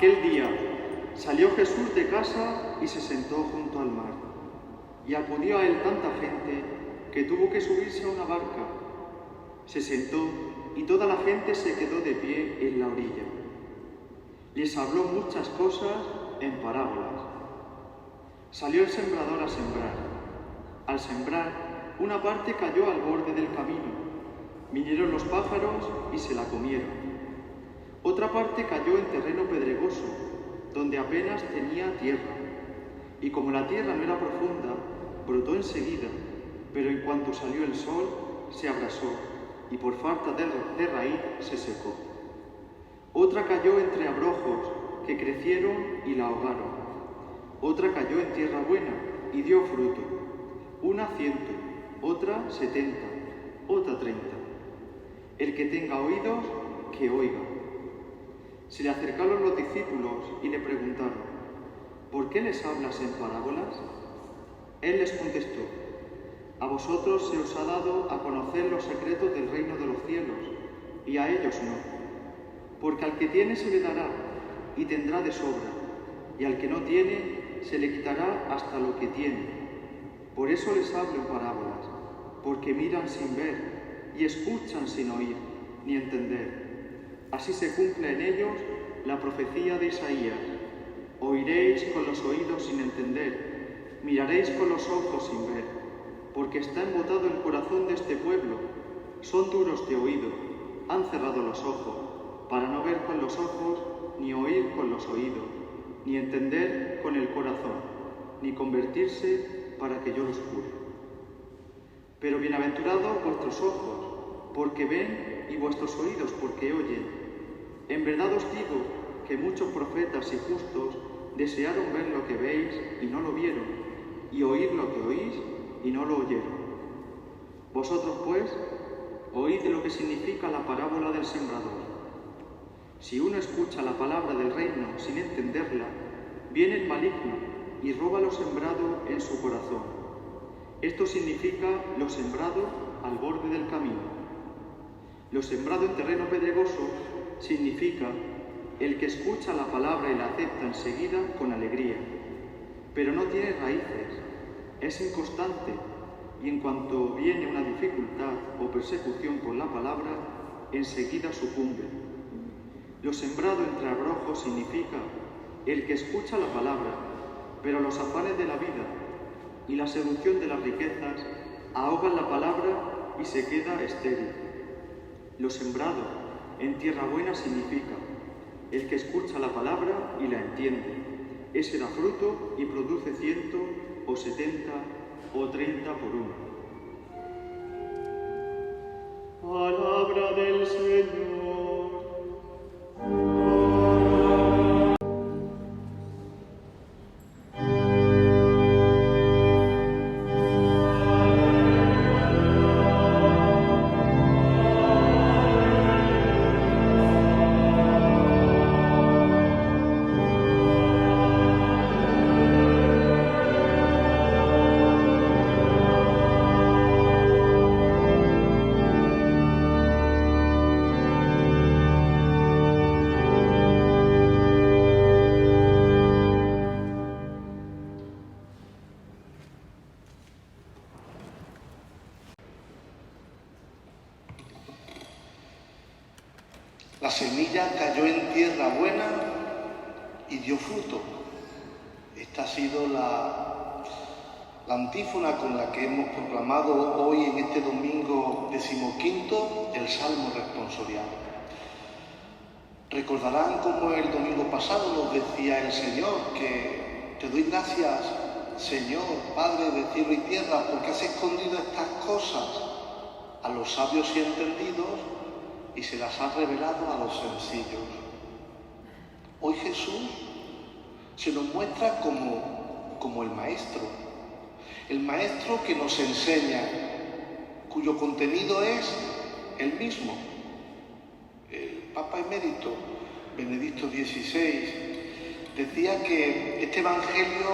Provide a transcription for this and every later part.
Aquel día salió Jesús de casa y se sentó junto al mar. Y acudió a él tanta gente que tuvo que subirse a una barca. Se sentó y toda la gente se quedó de pie en la orilla. Les habló muchas cosas en parábolas. Salió el sembrador a sembrar. Al sembrar, una parte cayó al borde del camino. Vinieron los pájaros y se la comieron. Otra parte cayó en terreno pedregoso, donde apenas tenía tierra. Y como la tierra no era profunda, brotó enseguida, pero en cuanto salió el sol, se abrasó, y por falta de raíz se secó. Otra cayó entre abrojos, que crecieron y la ahogaron. Otra cayó en tierra buena, y dio fruto, una 100, otra 70, otra 30. El que tenga oídos, que oiga. Se le acercaron los discípulos y le preguntaron: ¿por qué les hablas en parábolas? Él les contestó: a vosotros se os ha dado a conocer los secretos del reino de los cielos, y a ellos no. Porque al que tiene se le dará, y tendrá de sobra, y al que no tiene se le quitará hasta lo que tiene. Por eso les hablo en parábolas, porque miran sin ver, y escuchan sin oír, ni entender. Así se cumple en ellos la profecía de Isaías: oiréis con los oídos sin entender, miraréis con los ojos sin ver, porque está embotado el corazón de este pueblo, son duros de oído, han cerrado los ojos, para no ver con los ojos, ni oír con los oídos, ni entender con el corazón, ni convertirse para que yo los cure. Pero bienaventurados vuestros ojos, porque ven, y vuestros oídos, porque oyen. En verdad os digo que muchos profetas y justos desearon ver lo que veis y no lo vieron, y oír lo que oís y no lo oyeron. Vosotros, pues, oíd lo que significa la parábola del sembrador. Si uno escucha la palabra del reino sin entenderla, viene el maligno y roba lo sembrado en su corazón. Esto significa lo sembrado al borde del camino. Lo sembrado en terreno pedregoso significa el que escucha la palabra y la acepta enseguida con alegría, pero no tiene raíces, es inconstante y en cuanto viene una dificultad o persecución por la palabra, enseguida sucumbe. Lo sembrado entre abrojos significa el que escucha la palabra, pero los afanes de la vida y la seducción de las riquezas ahogan la palabra y se queda estéril. Lo sembrado en tierra buena significa el que escucha la palabra y la entiende. Ese da fruto y produce 100 o 70 o 30 por uno. Palabra del Señor. La semilla cayó en tierra buena y dio fruto. Esta ha sido la antífona con la que hemos proclamado hoy en este domingo 15º el Salmo responsorial. Recordarán como el domingo pasado nos decía el Señor que te doy gracias, Señor, Padre de cielo y tierra, porque has escondido estas cosas a los sabios y entendidos y se las has revelado a los sencillos. Hoy Jesús se nos muestra como el maestro que nos enseña, cuyo contenido es el mismo. El Papa Emérito Benedicto XVI decía que este Evangelio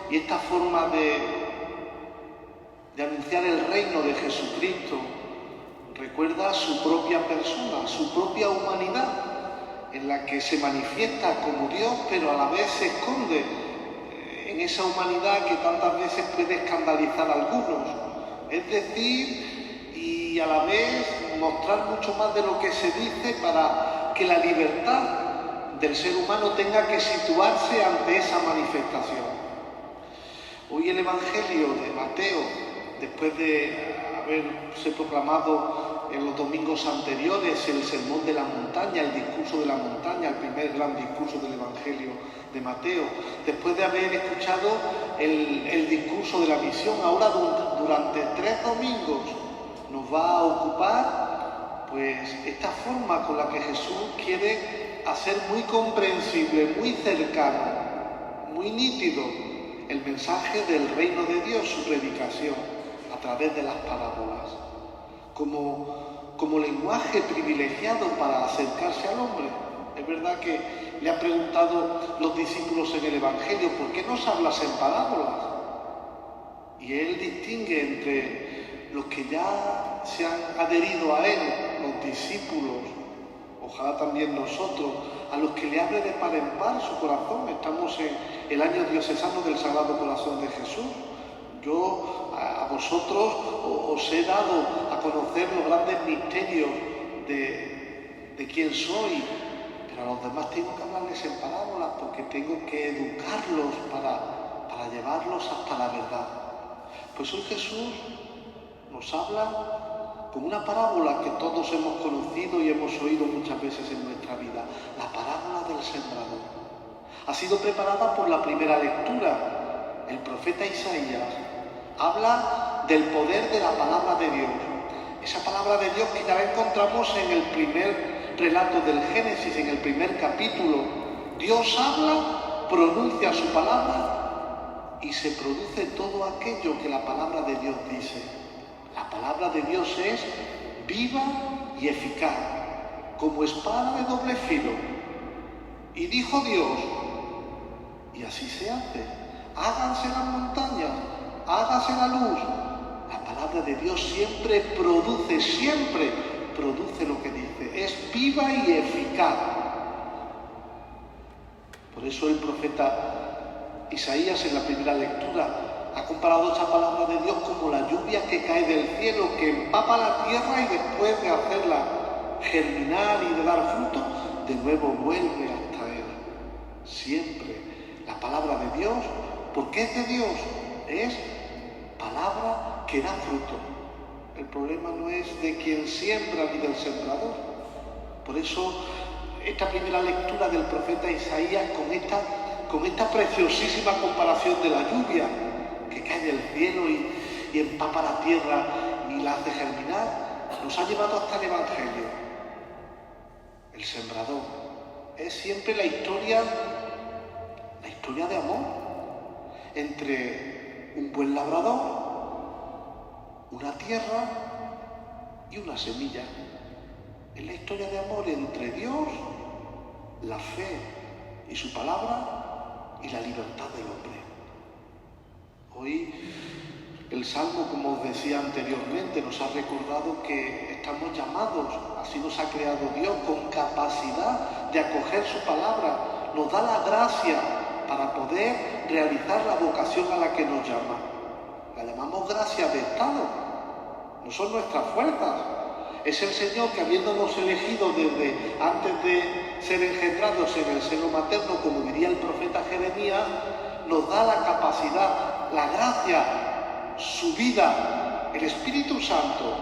y esta forma de anunciar el reino de Jesucristo recuerda su propia persona, su propia humanidad, en la que se manifiesta como Dios, pero a la vez se esconde en esa humanidad que tantas veces puede escandalizar a algunos. Es decir, y a la vez mostrar mucho más de lo que se dice para que la libertad del ser humano tenga que situarse ante esa manifestación. Hoy el Evangelio de Mateo, después de haberse proclamado en los domingos anteriores el Sermón de la Montaña, el discurso de la montaña, el primer gran discurso del Evangelio de Mateo, después de haber escuchado el discurso de la misión, ahora durante 3 domingos nos va a ocupar pues esta forma con la que Jesús quiere hacer muy comprensible, muy cercano, muy nítido el mensaje del reino de Dios, su predicación a través de las parábolas, como lenguaje privilegiado para acercarse al hombre. Es verdad que le han preguntado los discípulos en el Evangelio, ¿por qué nos hablas en parábolas? Y él distingue entre los que ya se han adherido a él, los discípulos, ojalá también nosotros, a los que le abre de par en par su corazón. Estamos en el año diocesano del Sagrado Corazón de Jesús. Yo a vosotros os he dado a conocer los grandes misterios de quién soy, pero a los demás tengo que hablarles en parábolas porque tengo que educarlos para llevarlos hasta la verdad. Pues hoy Jesús nos habla con una parábola que todos hemos conocido y hemos oído muchas veces en nuestra vida, la parábola del sembrador. Ha sido preparada por la primera lectura. El profeta Isaías habla del poder de la palabra de Dios. Esa palabra de Dios que ya la encontramos en el primer relato del Génesis, en el primer capítulo. Dios habla, pronuncia su palabra y se produce todo aquello que la palabra de Dios dice. La palabra de Dios es viva y eficaz, como espada de doble filo. Y dijo Dios, y así se hace. Háganse las montañas, hágase la luz. La palabra de Dios siempre produce lo que dice. Es viva y eficaz. Por eso el profeta Isaías en la primera lectura ha comparado esta palabra de Dios como la lluvia que cae del cielo, que empapa la tierra y después de hacerla germinar y de dar fruto, de nuevo vuelve hasta él. Siempre la palabra de Dios, porque es de Dios, es palabra que da fruto. El problema no es de quien siembra ni del sembrador. Por eso esta primera lectura del profeta Isaías con esta preciosísima comparación de la lluvia que cae del cielo y empapa la tierra y la hace germinar, nos ha llevado hasta el Evangelio. El sembrador es siempre la historia de amor entre un buen labrador, una tierra y una semilla. Es la historia de amor entre Dios, la fe y su palabra y la libertad del hombre. Hoy el Salmo, como os decía anteriormente, nos ha recordado que estamos llamados, así nos ha creado Dios, con capacidad de acoger su palabra. Nos da la gracia para poder realizar la vocación a la que nos llama. La llamamos gracia de Estado, no son nuestras fuerzas. Es el Señor que, habiéndonos elegido desde antes de ser engendrados en el seno materno, como diría el profeta Jeremías, nos da la capacidad, la gracia, su vida, el Espíritu Santo,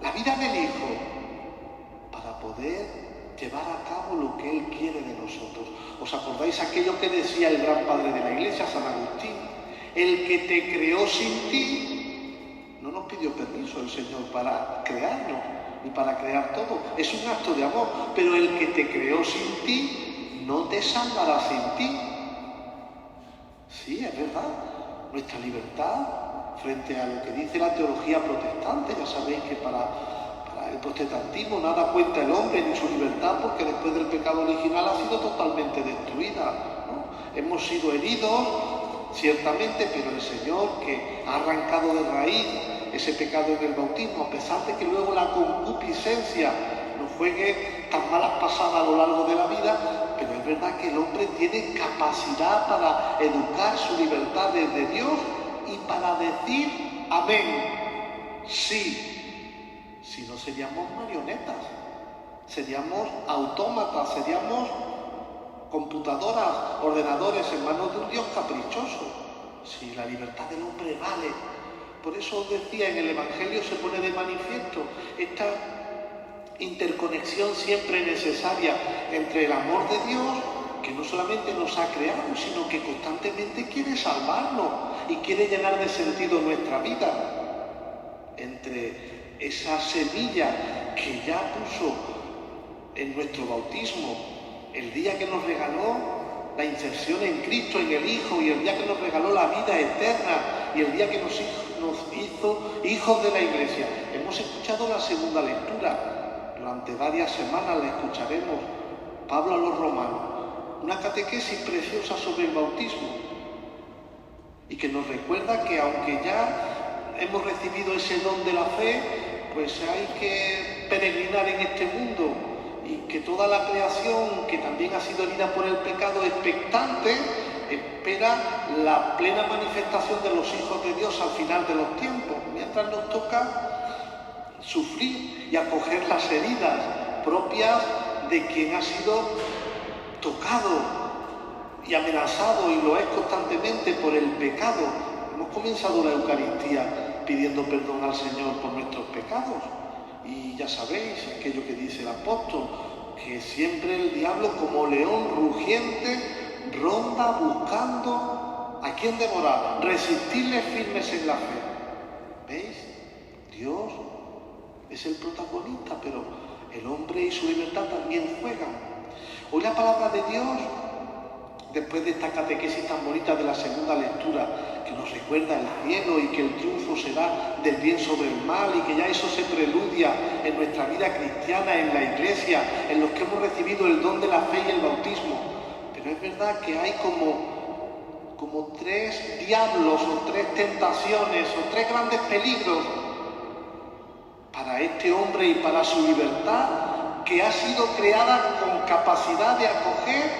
la vida del Hijo, para poder llevar a cabo lo que Él quiere de nosotros. ¿Os acordáis aquello que decía el gran padre de la Iglesia, San Agustín? El que te creó sin ti, no nos pidió permiso el Señor para crearnos, ni para crear todo. Es un acto de amor, pero el que te creó sin ti, no te salvará sin ti. Sí, es verdad. Nuestra libertad frente a lo que dice la teología protestante, ya sabéis que para el protestantismo nada cuenta el hombre ni su libertad, porque después del pecado original ha sido totalmente destruida, ¿no? Hemos sido heridos, ciertamente, pero el Señor, que ha arrancado de raíz ese pecado en el bautismo, a pesar de que luego la concupiscencia nos juegue tan malas pasadas a lo largo de la vida, pero es verdad que el hombre tiene capacidad para educar su libertad desde Dios y para decir amén, sí. Si no, seríamos marionetas, seríamos autómatas, seríamos computadoras, ordenadores en manos de un Dios caprichoso. Si la libertad del hombre vale. Por eso os decía, en el Evangelio se pone de manifiesto esta interconexión siempre necesaria entre el amor de Dios, que no solamente nos ha creado, sino que constantemente quiere salvarnos y quiere llenar de sentido nuestra vida, entre esa semilla que ya puso en nuestro bautismo, el día que nos regaló la inserción en Cristo, en el Hijo, y el día que nos regaló la vida eterna, y el día que nos hizo hijos de la Iglesia. Hemos escuchado la segunda lectura, durante varias semanas la escucharemos, Pablo a los Romanos, una catequesis preciosa sobre el bautismo, y que nos recuerda que aunque ya hemos recibido ese don de la fe, pues hay que peregrinar en este mundo, y que toda la creación, que también ha sido herida por el pecado, expectante, espera la plena manifestación de los hijos de Dios al final de los tiempos, mientras nos toca sufrir y acoger las heridas propias de quien ha sido tocado y amenazado, y lo es constantemente, por el pecado. Hemos comenzado la Eucaristía pidiendo perdón al Señor por nuestros pecados. Y ya sabéis aquello que dice el apóstol, que siempre el diablo, como león rugiente, ronda buscando a quien devorar, resistirle firmes en la fe. ¿Veis? Dios es el protagonista, pero el hombre y su libertad también juegan. Hoy la palabra de Dios, después de esta catequesis tan bonita de la segunda lectura, que nos recuerda el cielo y que el triunfo será del bien sobre el mal, y que ya eso se preludia en nuestra vida cristiana, en la Iglesia, en los que hemos recibido el don de la fe y el bautismo. Pero es verdad que hay como tres diablos, o tres tentaciones, o tres grandes peligros para este hombre y para su libertad, que ha sido creada con capacidad de acoger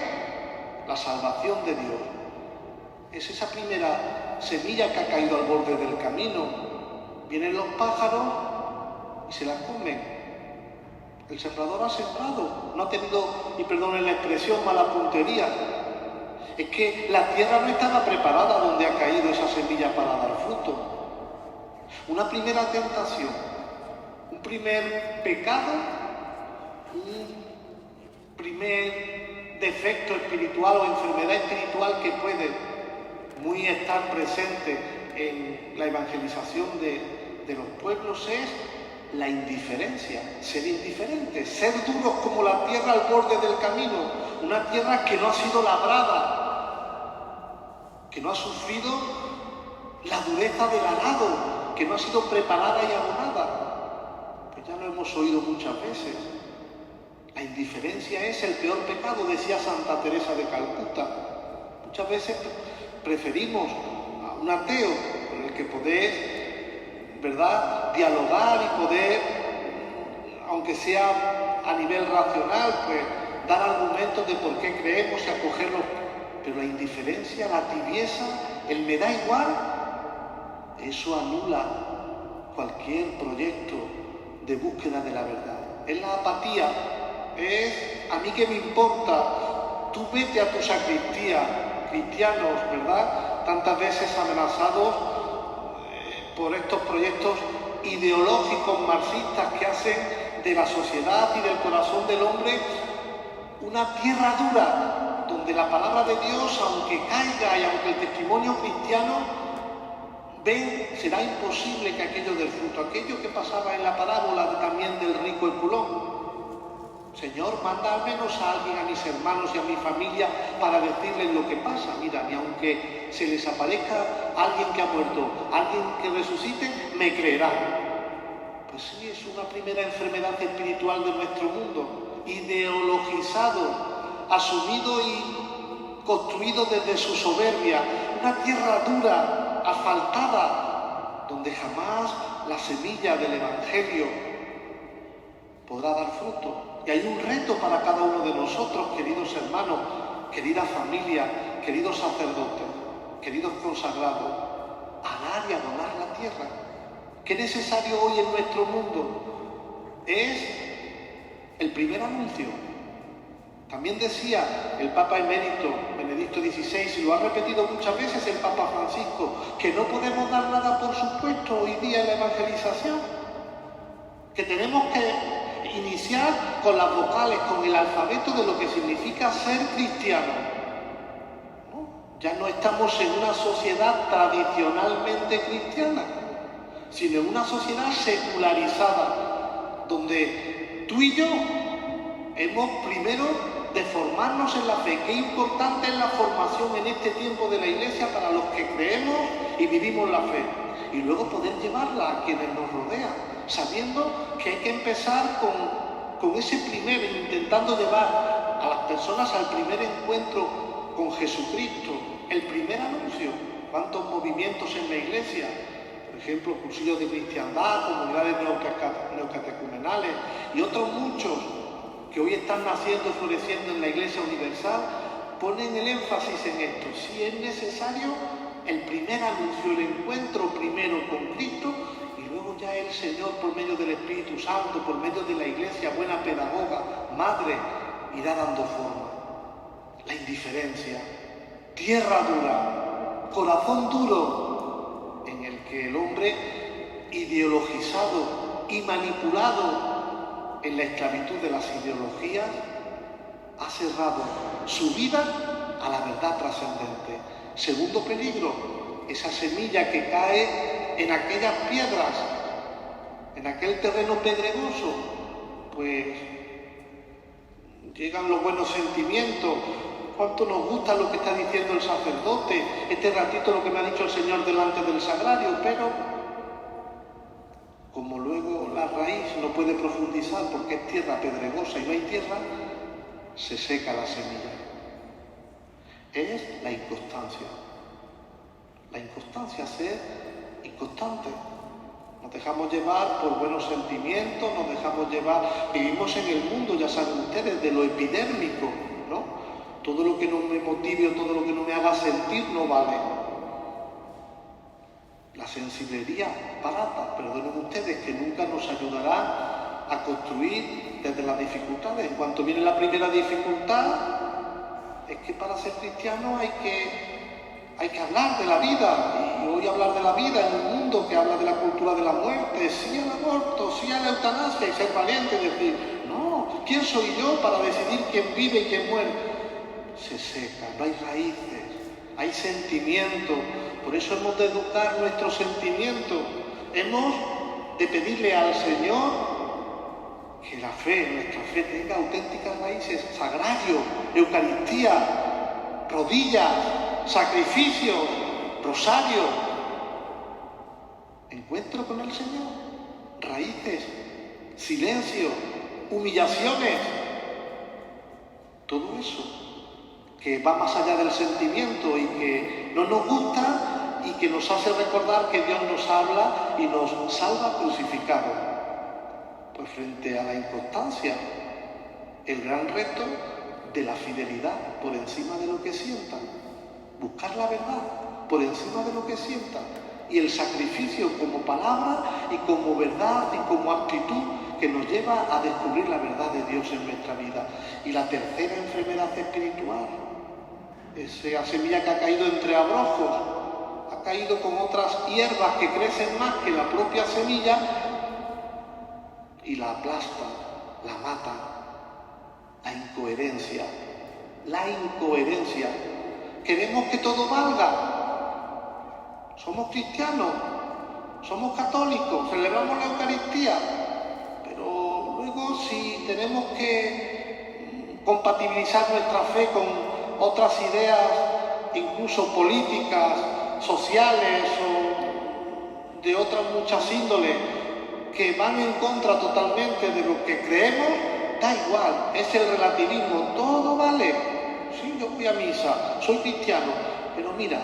la salvación de Dios. Es esa primera semilla que ha caído al borde del camino. Vienen los pájaros y se la comen. El sembrador ha sembrado, no ha tenido, y perdonen la expresión, mala puntería. Es que la tierra no estaba preparada donde ha caído esa semilla para dar fruto. Una primera tentación, un primer pecado, un primer defecto espiritual o enfermedad espiritual que puede muy estar presente en la evangelización de los pueblos, es la indiferencia, ser indiferentes, ser duros como la tierra al borde del camino, una tierra que no ha sido labrada, que no ha sufrido la dureza del arado, que no ha sido preparada y abonada. Pues ya lo hemos oído muchas veces. La indiferencia es el peor pecado, decía Santa Teresa de Calcuta. Muchas veces preferimos a un ateo con el que poder, ¿verdad?, dialogar y poder, aunque sea a nivel racional, pues dar argumentos de por qué creemos y acogerlos. Pero la indiferencia, la tibieza, el me da igual, eso anula cualquier proyecto de búsqueda de la verdad. Es la apatía, es a mí qué me importa, tú vete a tu sacristía. Cristianos, ¿verdad?, tantas veces amenazados por estos proyectos ideológicos marxistas que hacen de la sociedad y del corazón del hombre una tierra dura, donde la palabra de Dios, aunque caiga y aunque el testimonio cristiano ven, será imposible que aquello del fruto, aquello que pasaba en la parábola también del rico Epulón. Señor, manda al menos a alguien, a mis hermanos y a mi familia, para decirles lo que pasa. Mira, ni aunque se les aparezca alguien que ha muerto, alguien que resucite, me creerán. Pues sí, es una primera enfermedad espiritual de nuestro mundo, ideologizado, asumido y construido desde su soberbia, una tierra dura, asfaltada, donde jamás la semilla del Evangelio podrá dar fruto. Y hay un reto para cada uno de nosotros, queridos hermanos, querida familia, queridos sacerdotes, queridos consagrados, arar y adorar la tierra. ¿Qué es necesario hoy en nuestro mundo? Es el primer anuncio. También decía el Papa emérito Benedicto XVI, y lo ha repetido muchas veces el Papa Francisco, que no podemos dar nada por supuesto hoy día en la evangelización, que tenemos que iniciar con las vocales, con el alfabeto de lo que significa ser cristiano. ¿No? Ya no estamos en una sociedad tradicionalmente cristiana, sino en una sociedad secularizada, donde tú y yo hemos primero de formarnos en la fe. Qué importante es la formación en este tiempo de la Iglesia para los que creemos y vivimos la fe. Y luego poder llevarla a quienes nos rodean, sabiendo que hay que empezar con ese primer, intentando llevar a las personas al primer encuentro con Jesucristo, el primer anuncio. ¿Cuántos movimientos en la Iglesia? Por ejemplo, cursillos de cristiandad, comunidades neocatecumenales y otros muchos que hoy están naciendo y floreciendo en la Iglesia Universal, ponen el énfasis en esto. Si es necesario, el primer anuncio, el encuentro primero con Cristo, y luego ya el Señor, por medio del Espíritu Santo, por medio de la Iglesia, buena pedagoga, madre, irá dando forma. La indiferencia, tierra dura, corazón duro, en el que el hombre, ideologizado y manipulado en la esclavitud de las ideologías, ha cerrado su vida a la verdad trascendente. Segundo peligro, esa semilla que cae en aquellas piedras, en aquel terreno pedregoso, pues llegan los buenos sentimientos. Cuánto nos gusta lo que está diciendo el sacerdote, este ratito lo que me ha dicho el Señor delante del sagrario, pero como luego la raíz no puede profundizar porque es tierra pedregosa y no hay tierra, se seca la semilla. Es la inconstancia. La inconstancia, ser inconstante. Nos dejamos llevar por buenos sentimientos, nos dejamos llevar. Vivimos en el mundo, ya saben ustedes, de lo epidérmico, ¿no? Todo lo que no me motive o todo lo que no me haga sentir no vale. La sensiblería barata, perdonen ustedes, que nunca nos ayudará a construir desde las dificultades. En cuanto viene la primera dificultad, es que para ser cristiano hay que hablar de la vida. Y hoy hablar de la vida en un mundo que habla de la cultura de la muerte, sí al aborto, sí a la eutanasia, y ser valiente y decir, no, ¿quién soy yo para decidir quién vive y quién muere? Se seca, no hay raíces, hay sentimientos. Por eso hemos de educar nuestros sentimientos. Hemos de pedirle al Señor que la fe, nuestra fe, tenga auténticas raíces, sagrario, Eucaristía, rodillas, sacrificios, rosario. Encuentro con el Señor, raíces, silencio, humillaciones. Todo eso que va más allá del sentimiento y que no nos gusta y que nos hace recordar que Dios nos habla y nos salva crucificado. Pues frente a la inconstancia, el gran reto de la fidelidad por encima de lo que sientan, buscar la verdad por encima de lo que sientan, y el sacrificio como palabra y como verdad y como actitud que nos lleva a descubrir la verdad de Dios en nuestra vida. Y la tercera enfermedad espiritual, esa semilla que ha caído entre abrojos, ha caído con otras hierbas que crecen más que la propia semilla y la aplastan, la matan. La incoherencia, la incoherencia. Queremos que todo valga. Somos cristianos, somos católicos, celebramos la Eucaristía, pero luego si tenemos que compatibilizar nuestra fe con otras ideas, incluso políticas, sociales o de otras muchas índoles, que van en contra totalmente de lo que creemos, da igual, es el relativismo, todo vale. Sí, yo voy a misa, soy cristiano, pero mira,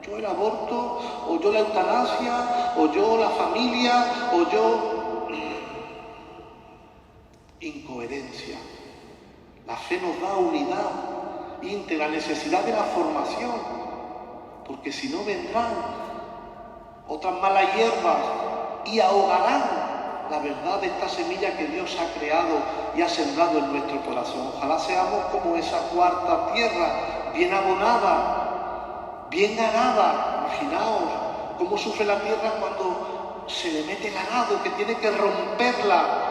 yo el aborto, o yo la eutanasia, o yo la familia, o yo... coherencia. La fe nos da unidad íntegra, necesidad de la formación, porque si no vendrán otras malas hierbas y ahogarán la verdad de esta semilla que Dios ha creado y ha sembrado en nuestro corazón. Ojalá seamos como esa cuarta tierra, bien abonada, bien arada. Imaginaos cómo sufre la tierra cuando se le mete el arado, que tiene que romperla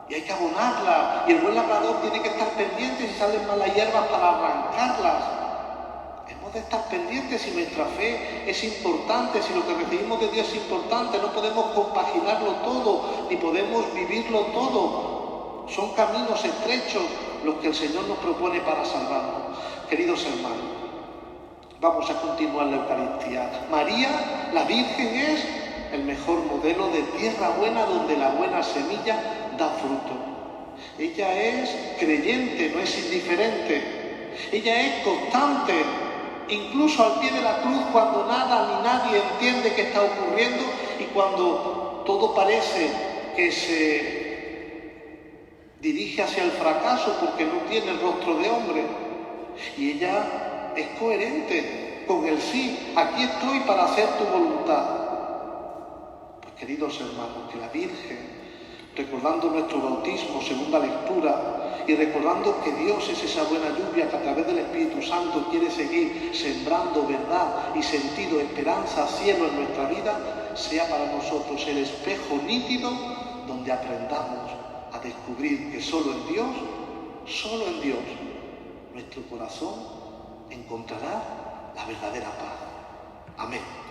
y hay que abonarla, y el buen labrador tiene que estar pendiente si salen malas hierbas para arrancarlas. Hemos de estar pendientes si nuestra fe es importante, si lo que recibimos de Dios es importante. No podemos compaginarlo todo, ni podemos vivirlo todo. Son caminos estrechos los que el Señor nos propone para salvarnos. Queridos hermanos, vamos a continuar la Eucaristía. María, la Virgen, es el mejor modelo de tierra buena donde la buena semilla da fruto. Ella es creyente, no es indiferente. Ella es constante, incluso al pie de la cruz, cuando nada ni nadie entiende qué está ocurriendo y cuando todo parece que se dirige hacia el fracaso porque no tiene el rostro de hombre. Y ella es coherente con el sí. Aquí estoy para hacer tu voluntad. Pues queridos hermanos, que la Virgen, recordando nuestro bautismo, segunda lectura, y recordando que Dios es esa buena lluvia que a través del Espíritu Santo quiere seguir sembrando verdad y sentido, esperanza, cielo en nuestra vida, sea para nosotros el espejo nítido donde aprendamos a descubrir que solo en Dios, nuestro corazón encontrará la verdadera paz. Amén.